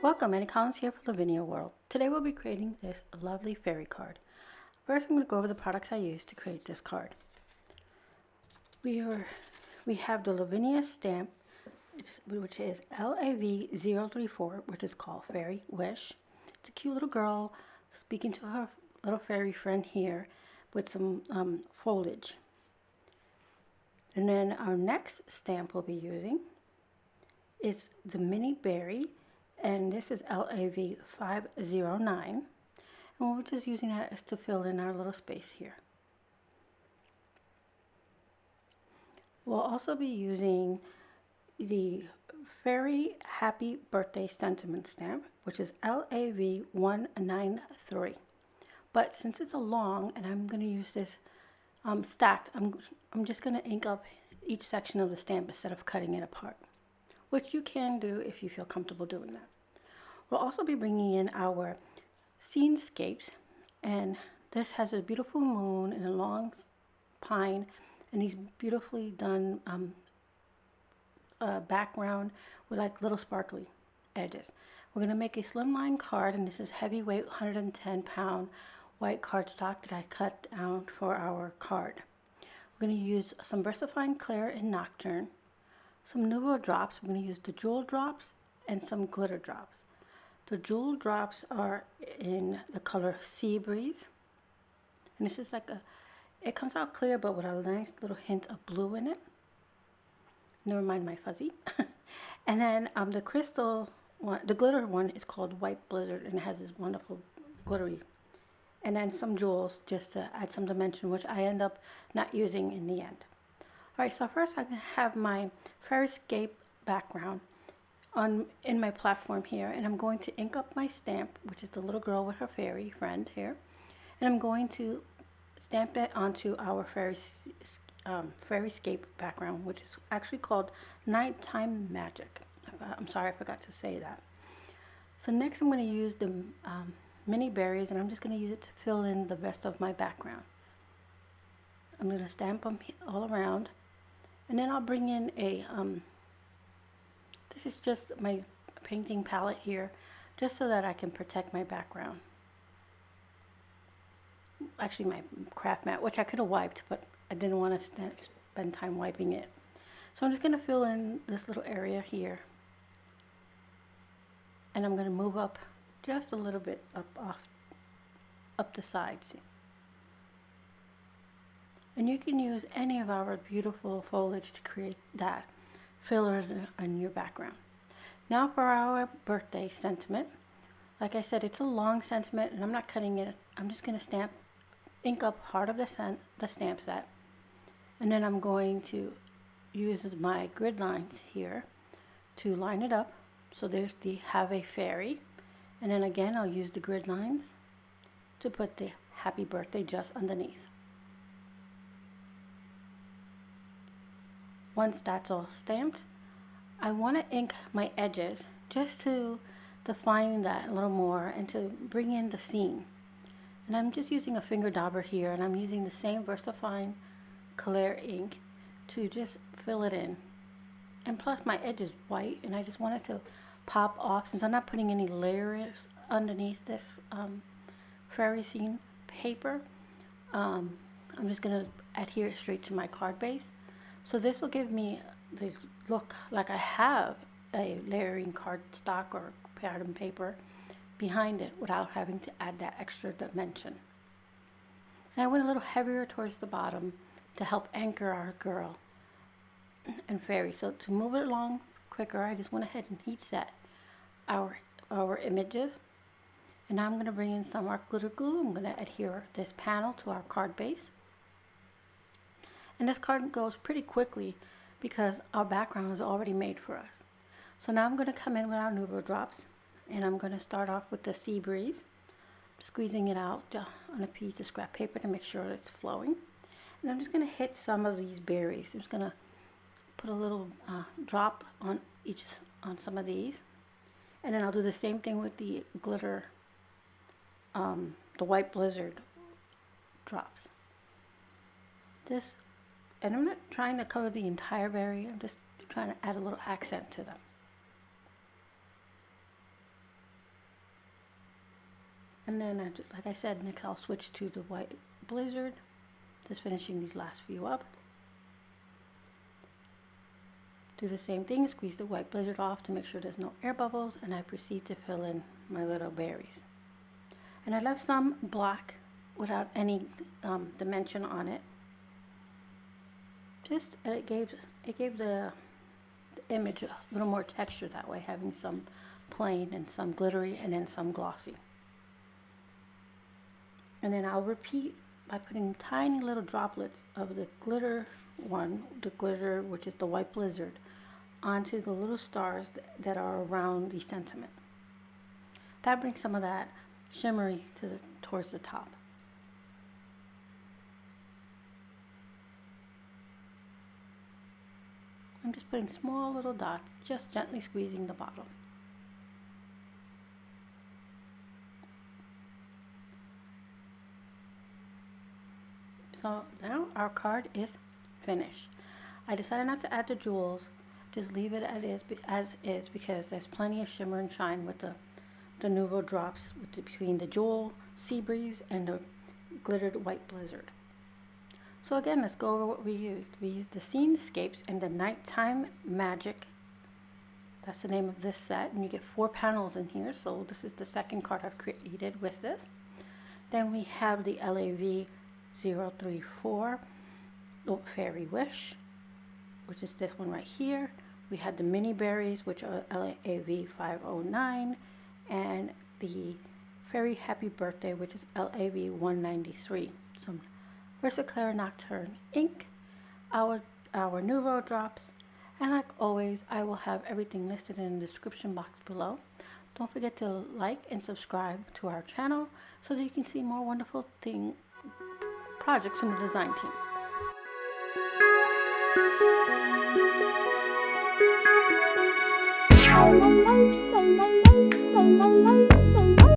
Welcome, Annie Collins here for Lavinia World. Today we'll be creating this lovely fairy card. First I'm going to go over the products I used to create this card. We have the Lavinia stamp, which is LAV034, which is called Fairy Wish. It's a cute little girl speaking to her little fairy friend here with some foliage. And then our next stamp we'll be using is the Mini Berry, and this is LAV509. And we're just using that as to fill in our little space here. We'll also be using the Fairy Happy Birthday Sentiment stamp, which is LAV193. But since it's a long, and I'm going to use this stacked, I'm just going to ink up each section of the stamp instead of cutting it apart, which you can do if you feel comfortable doing that. We'll also be bringing in our Scenescapes, and this has a beautiful moon and a long pine and these beautifully done background with like little sparkly edges. We're going to make a slimline card, and this is heavyweight 110-pound white cardstock that I cut down for our card. We're going to use some VersaFine Clair and Nocturne, some Nuvo drops. We're going to use the jewel drops and some glitter drops. The jewel drops are in the color Sea Breeze, and this is like it comes out clear but with a nice little hint of blue in it. Never mind my fuzzy. And then the crystal one, the glitter one, is called White Blizzard, and it has this wonderful glittery. And then some jewels just to add some dimension, which I end up not using in the end. Alright, so first I'm going to have my Scenescape background in my platform here, and I'm going to ink up my stamp, which is the little girl with her fairy friend here, and I'm going to stamp it onto our Scenescape background, which is actually called Nighttime Magic. I'm sorry, I forgot to say that. So next I'm going to use the mini berries, and I'm just going to use it to fill in the rest of my background. I'm going to stamp them all around, and then I'll bring in a this is just my painting palette here, just so that I can protect my background. Actually my craft mat, which I could have wiped, but I didn't want to spend time wiping it. So I'm just going to fill in this little area here, and I'm going to move up just a little bit up the sides. And you can use any of our beautiful foliage to create that fillers in your background. Now for our birthday sentiment. Like I said, it's a long sentiment, and I'm not cutting it. I'm just going to ink up part of the stamp set, and then I'm going to use my grid lines here to line it up. So there's the Have a Fairy, and then again I'll use the grid lines to put the happy birthday just underneath. Once that's all stamped, I want to ink my edges just to define that a little more and to bring in the scene. And I'm just using a finger dauber here, and I'm using the same VersaFine Clair ink to just fill it in. And plus my edge is white, and I just want it to pop off since I'm not putting any layers underneath this fairy scene paper. I'm just going to adhere it straight to my card base. So this will give me the look like I have a layering cardstock or pattern paper behind it without having to add that extra dimension. And I went a little heavier towards the bottom to help anchor our girl and fairy. So to move it along quicker, I just went ahead and heat set our images. And now I'm going to bring in some art glitter glue. I'm going to adhere this panel to our card base. And this card goes pretty quickly because our background is already made for us. So now I'm going to come in with our Nuvo drops, and I'm going to start off with the Sea Breeze, squeezing it out on a piece of scrap paper to make sure it's flowing. And I'm just going to hit some of these berries. I'm just going to put a little drop on some of these, and then I'll do the same thing with the glitter the White Blizzard drops. This, and I'm not trying to cover the entire berry, I'm just trying to add a little accent to them. And then, like I said, next I'll switch to the White Blizzard, just finishing these last few up. Do the same thing, squeeze the White Blizzard off to make sure there's no air bubbles, and I proceed to fill in my little berries. And I left some black without any dimension on it. Just it gave the image a little more texture that way, having some plain and some glittery and then some glossy. And then I'll repeat by putting tiny little droplets of the glitter which is the White Blizzard, onto the little stars that are around the sentiment. That brings some of that shimmery towards the top. I'm just putting small little dots, just gently squeezing the bottom. So now our card is finished. I decided not to add the jewels, just leave it as is because there's plenty of shimmer and shine with the Nuvo drops between the jewel Sea Breeze and the glittered White Blizzard. So again, let's go over what we used. We used the Scenescapes and the Nighttime Magic. That's the name of this set, and you get 4 panels in here, so this is the second card I've created with this. Then we have the LAV 034 Fairy Wish, which is this one right here. We had the mini berries, which are LAV 509, and the Fairy Happy Birthday, which is LAV 193. Some VersaClair Nocturne ink, our Nuvo drops, and like always, I will have everything listed in the description box below. Don't forget to like and subscribe to our channel so that you can see more wonderful projects from the design team.